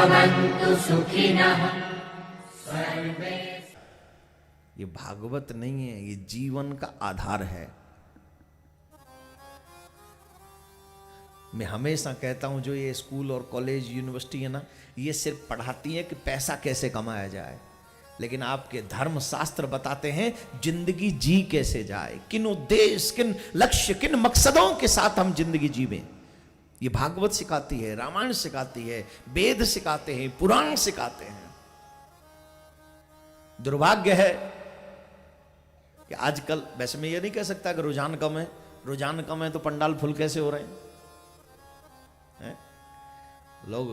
भवन्तु सुखिनः सर्वे। ये भागवत नहीं है, ये जीवन का आधार है। मैं हमेशा कहता हूं जो ये स्कूल और कॉलेज यूनिवर्सिटी है ना, ये सिर्फ पढ़ाती है कि पैसा कैसे कमाया जाए, लेकिन आपके धर्म शास्त्र बताते हैं जिंदगी जी कैसे जाए, किन उद्देश्य, किन लक्ष्य, किन मकसदों के साथ हम जिंदगी जीवें। ये भागवत सिखाती है, रामायण सिखाती है, वेद सिखाते हैं, पुराण सिखाते हैं। दुर्भाग्य है कि आजकल, वैसे मैं ये नहीं कह सकता कि रुझान कम है, रुझान कम है तो पंडाल फुल कैसे हो रहे हैं? लोग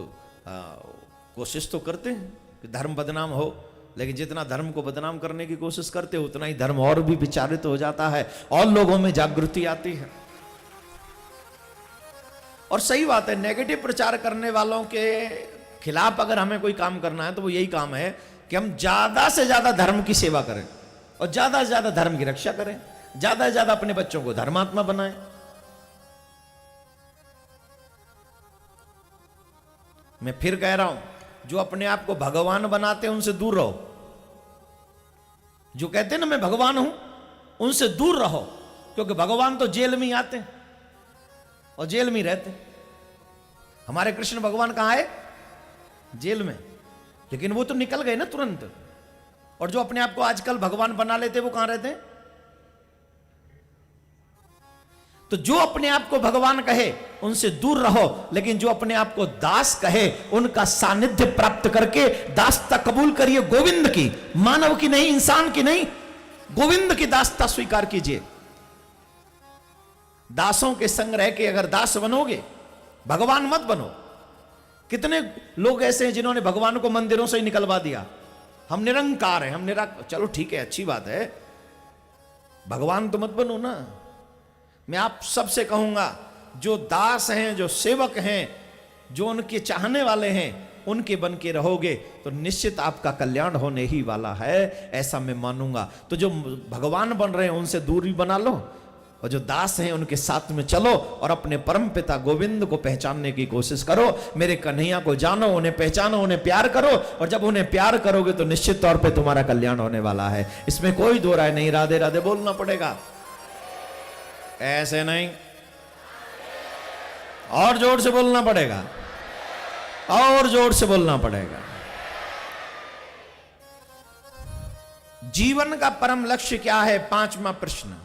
कोशिश तो करते हैं कि धर्म बदनाम हो, लेकिन जितना धर्म को बदनाम करने की कोशिश करते हो उतना ही धर्म और भी विचारित हो जाता है और लोगों में जागृति आती है। और सही बात है, नेगेटिव प्रचार करने वालों के खिलाफ अगर हमें कोई काम करना है तो वो यही काम है कि हम ज्यादा से ज्यादा धर्म की सेवा करें और ज्यादा से ज्यादा धर्म की रक्षा करें, ज्यादा से ज्यादा अपने बच्चों को धर्मात्मा बनाएं। मैं फिर कह रहा हूं, जो अपने आप को भगवान बनाते हैं उनसे दूर रहो। जो कहते हैं ना मैं भगवान हूं, उनसे दूर रहो, क्योंकि भगवान तो जेल में ही आते हैं और जेल में ही रहते हैं। हमारे कृष्ण भगवान कहां है? जेल में, लेकिन वो तो निकल गए ना तुरंत। और जो अपने आप को आजकल भगवान बना लेते वो कहां रहते हैं? तो जो अपने आप को भगवान कहे उनसे दूर रहो, लेकिन जो अपने आप को दास कहे उनका सानिध्य प्राप्त करके दासता कबूल करिए। गोविंद की, मानव की नहीं, इंसान की नहीं, गोविंद की दासता स्वीकार कीजिए। दासों के संग रह के अगर दास बनोगे, भगवान मत बनो। कितने लोग ऐसे हैं जिन्होंने भगवान को मंदिरों से ही निकलवा दिया। हम निरंकार हैं, हम चलो ठीक है, अच्छी बात है, भगवान तो मत बनो ना। मैं आप सबसे कहूंगा, जो दास हैं, जो सेवक हैं, जो उनके चाहने वाले हैं, उनके बन के रहोगे तो निश्चित आपका कल्याण होने ही वाला है, ऐसा मैं मानूंगा। तो जो भगवान बन रहे हैं उनसे दूरी बना लो, और जो दास हैं उनके साथ में चलो और अपने परम पिता गोविंद को पहचानने की कोशिश करो। मेरे कन्हैया को जानो, उन्हें पहचानो, उन्हें प्यार करो, और जब उन्हें प्यार करोगे तो निश्चित तौर पे तुम्हारा कल्याण होने वाला है। इसमें कोई दो राय नहीं। राधे राधे बोलना पड़ेगा, ऐसे नहीं, और जोर से बोलना पड़ेगा, और जोर से बोलना पड़ेगा। जीवन का परम लक्ष्य क्या है? पांचवा प्रश्न।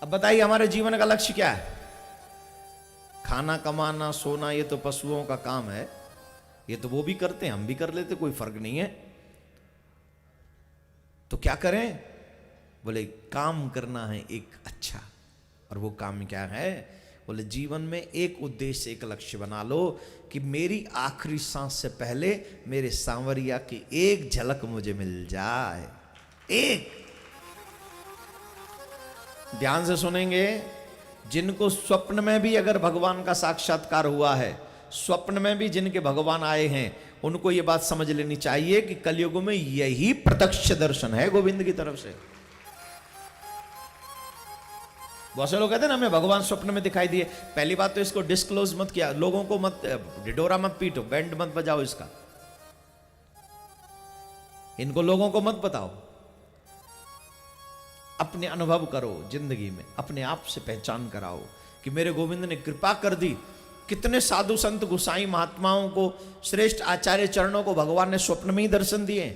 अब बताइए, हमारे जीवन का लक्ष्य क्या है? खाना, कमाना, सोना, ये तो पशुओं का काम है, ये तो वो भी करते हैं, हम भी कर लेते, कोई फर्क नहीं है। तो क्या करें? बोले काम करना है एक अच्छा, और वो काम क्या है? बोले जीवन में एक उद्देश्य, एक लक्ष्य बना लो कि मेरी आखिरी सांस से पहले मेरे सांवरिया की एक झलक मुझे मिल जाए। एक, ध्यान से सुनेंगे, जिनको स्वप्न में भी अगर भगवान का साक्षात्कार हुआ है, स्वप्न में भी जिनके भगवान आए हैं, उनको यह बात समझ लेनी चाहिए कि कलयुग में यही प्रत्यक्ष दर्शन है गोविंद की तरफ से। बहुत से लोग कहते हैं ना हमें भगवान स्वप्न में दिखाई दिए। पहली बात तो इसको डिस्क्लोज मत किया, लोगों को मत, ढिढोरा मत पीटो, बैंड मत बजाओ इसका, इनको लोगों को मत बताओ। अपने अनुभव करो जिंदगी में, अपने आप से पहचान कराओ कि मेरे गोविंद ने कृपा कर दी। कितने साधु संत गोसाई महात्माओं को, श्रेष्ठ आचार्य चरणों को भगवान ने स्वप्न में ही दर्शन दिए,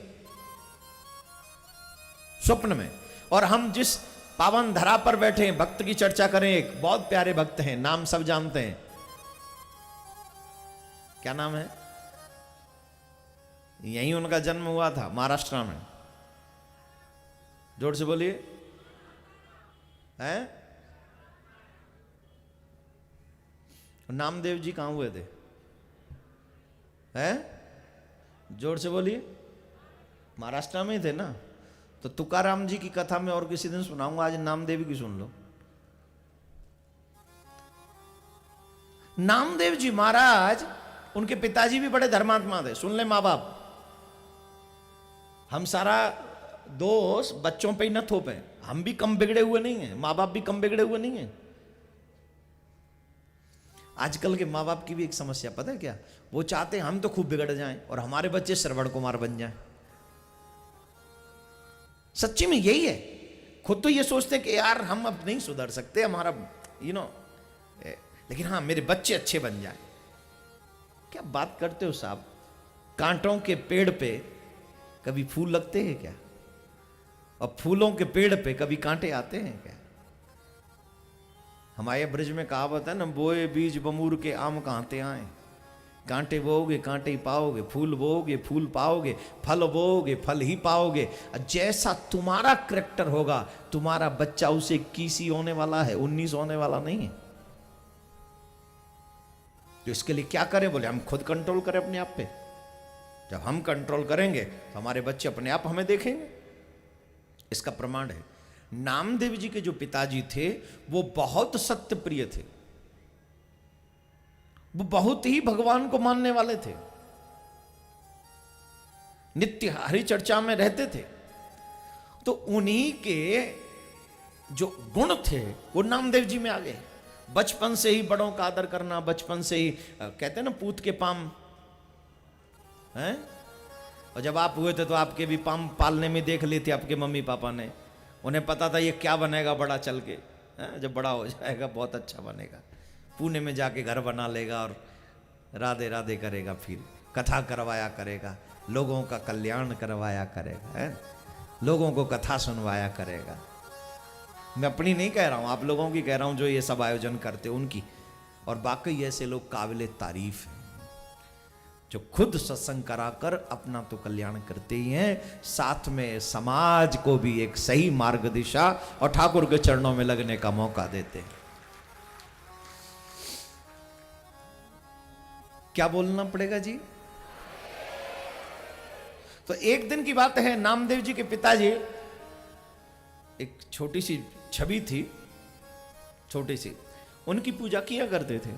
स्वप्न में। और हम जिस पावन धरा पर बैठे हैं, भक्त की चर्चा करें, एक बहुत प्यारे भक्त हैं, नाम सब जानते हैं, क्या नाम है? यहीं उनका जन्म हुआ था, महाराष्ट्र में। जोर से बोलिए, हैं? नामदेव जी कहां हुए थे? हैं? जोर से बोलिए, महाराष्ट्र में ही थे ना। तो तुकाराम जी की कथा मैं और किसी दिन सुनाऊंगा, आज नामदेव की सुन लो। नामदेव जी महाराज, उनके पिताजी भी बड़े धर्मात्मा थे, सुन ले माँ बाप। हम सारा दोष बच्चों पे ही न थोपे, हम भी कम बिगड़े हुए नहीं हैं, माँ बाप भी कम बिगड़े हुए नहीं हैं। आजकल के माँ बाप की भी एक समस्या पता है क्या, वो चाहते हैं हम तो खूब बिगड़ जाएं और हमारे बच्चे श्रवण कुमार बन जाएं। सच्ची में यही है, खुद तो ये सोचते हैं कि यार हम अब नहीं सुधर सकते, हमारा लेकिन हाँ मेरे बच्चे अच्छे बन जाएं। क्या बात करते हो साहब, कांटों के पेड़ पे कभी फूल लगते हैं क्या? और फूलों के पेड़ पे कभी कांटे आते हैं क्या? हमारे ब्रज में कहावत है ना, बोए बीज बमूर के आम कहाते आए, कांटे बोओगे कांटे ही पाओगे, फूल बोओगे फूल पाओगे, फल बोओगे फल ही पाओगे। जैसा तुम्हारा करैक्टर होगा, तुम्हारा बच्चा उसे 21 ही होने वाला है, 19 होने वाला नहीं है। तो इसके लिए क्या करें? बोले हम खुद कंट्रोल करें अपने आप पे। जब हम कंट्रोल करेंगे तो हमारे बच्चे अपने आप हमें देखेंगे। इसका प्रमाण है, नामदेव जी के जो पिताजी थे वो बहुत सत्य प्रिय थे, वो बहुत ही भगवान को मानने वाले थे, नित्य हरि चर्चा में रहते थे। तो उन्हीं के जो गुण थे वो नामदेव जी में आ गए। बचपन से ही बड़ों का आदर करना, बचपन से ही कहते हैं ना पूत के पाम हैं। और जब आप हुए थे तो आपके भी पाम पालने में देख ली थी आपके मम्मी पापा ने। उन्हें पता था ये क्या बनेगा बड़ा चल के, जब बड़ा हो जाएगा बहुत अच्छा बनेगा, पुणे में जाके घर बना लेगा और राधे राधे करेगा, फिर कथा करवाया करेगा, लोगों का कल्याण करवाया करेगा, है? लोगों को कथा सुनवाया करेगा। मैं अपनी नहीं कह रहा हूँ, आप लोगों की कह रहा हूँ जो ये सब आयोजन करते उनकी। और बाकी ऐसे लोग काबिले तारीफ हैं जो खुद सत्संग कराकर अपना तो कल्याण करते ही हैं, साथ में समाज को भी एक सही मार्ग दिशा और ठाकुर के चरणों में लगने का मौका देते हैं। क्या बोलना पड़ेगा जी? तो एक दिन की बात है, नामदेव जी के पिताजी, एक छोटी सी छवि थी, छोटी सी, उनकी पूजा किया करते थे।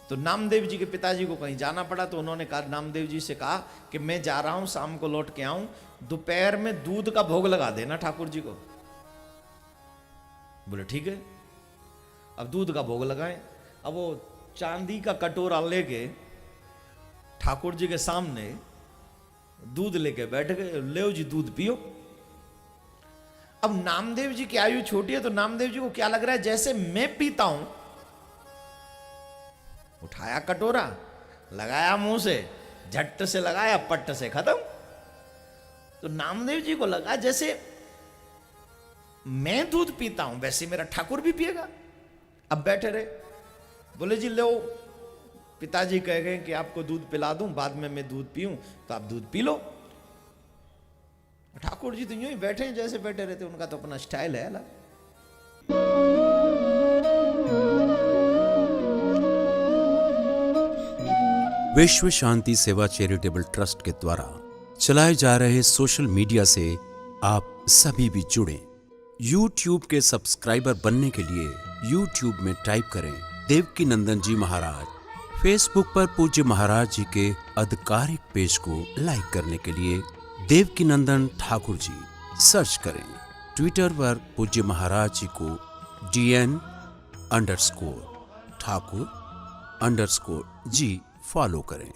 तो नामदेव जी के पिताजी को कहीं जाना पड़ा, तो उन्होंने कहा, नामदेव जी से कहा कि मैं जा रहा हूं, शाम को लौट के आऊं, दोपहर में दूध का भोग लगा देना ठाकुर जी को। बोले ठीक है। अब दूध का भोग लगाएं। अब वो चांदी का कटोरा लेके ठाकुर जी के सामने दूध लेके बैठ गए, ले जी दूध पियो। अब नामदेव जी की आयु छोटी है, तो नामदेव जी को क्या लग रहा है जैसे मैं पीता हूं। उठाया कटोरा, लगाया मुंह से, झट से लगाया, पट्ट से खत्म। तो नामदेव जी को लगा जैसे मैं दूध पीता हूं वैसे मेरा ठाकुर भी पिएगा। अब बैठे रहे, बोले जी लो, पिताजी कह गए कि आपको दूध पिला दूं, बाद में मैं दूध पीऊं, तो आप दूध पी लो। ठाकुर जी तो यूं ही बैठे हैं जैसे बैठे रहते, उनका तो अपना स्टाइल है अलग। विश्व शांति सेवा चैरिटेबल ट्रस्ट के द्वारा चलाए जा रहे सोशल मीडिया से आप सभी भी जुड़ें। YouTube के सब्सक्राइबर बनने के लिए YouTube में टाइप करें देवकी नंदन जी महाराज। फेसबुक पर पूज्य महाराज जी के आधिकारिक पेज को लाइक करने के लिए देवकी नंदन ठाकुर जी सर्च करें। ट्विटर पर पूज्य महाराज जी को DN_ठाकुर_जी फॉलो करें।